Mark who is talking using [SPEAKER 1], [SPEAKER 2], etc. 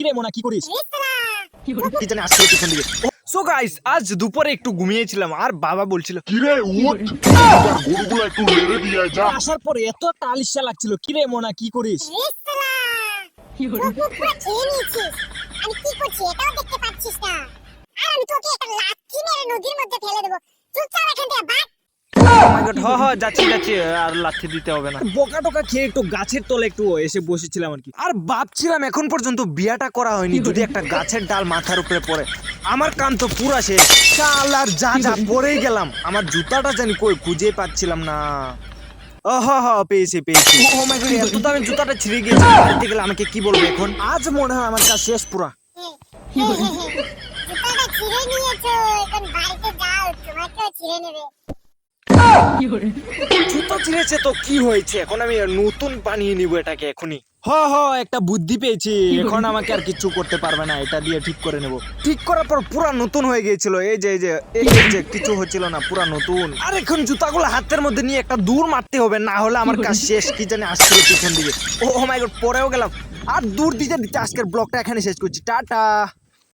[SPEAKER 1] কিরে মোনা কি করিস? কি জানি আসছে পিছন দিকে। সো গাইস, আজ দুপুরে একটু ঘুমিয়েছিলাম আর বাবা বলছিল
[SPEAKER 2] কিরে উঠ গরুগুলো একটু লেড়ে দিয়ে যা।
[SPEAKER 1] আসার পরে এত একটা আলিশা লাগছিল। কিরে মোনা কি করিস?
[SPEAKER 3] আমি কি করছি এটাও দেখতে পাচ্ছিস না? আর আমি তোকে একটা লাথি মেরে নদীর মধ্যে ফেলে দেবো। চুপচাপ এখান থেকে ভাগ।
[SPEAKER 1] যাচ্ছি আর লাথি দিতে হবে না। বোকা টোকা খেয়ে একটু গাছের তলে একটু এসে বসেছিলাম আর কি। আর ভাবছিলাম এখন পর্যন্ত বিয়াটা করা হয়নি, যদি একটা গাছের ডাল মাথার উপরে পড়ে আমার কাম তো পুরা শেষ। শাল আর যা পড়েই গেলাম। আমার জুতাটা জানি কই, খুঁজে পাচ্ছিলাম না। পেয়েছি। ও মাই গড, এত দামি জুতাটা ছিঁড়ে গিয়েছে। বাড়িতে গেলে আমাকে কি বলবে এখন? আজ মনে হয় আমার কাজ শেষ পুরা।
[SPEAKER 3] জুতাটা ছিঁড়ে নিয়েছো, এখন বাড়িতে যাও, তোমাকেও ছিঁড়ে নেবে।
[SPEAKER 1] জুতো ছিঁড়েছে তো কি হয়েছে, এখন আমি নতুন বানিয়ে নিব এটাকে এখনই। একটা বুদ্ধি পেয়েছি, এখন আমাকে আর কিছু করতে পারবে না, এটা দিয়ে ঠিক করে নেব। ঠিক করার পর পুরা নতুন হয়ে গিয়েছিল। এই যে কিছু হচ্ছিল না, পুরা নতুন। আর এখন জুতাগুলো হাতের মধ্যে নিয়ে একটা দূর মারতে হবে, না হলে আমার কাজ শেষ। কি জানি আসছিল পিছন দিকে। ও মাই গড, পরেও গেলাম। আর দূর দিতে আজকের ব্লগটা এখানে শেষ করছি। টাটা।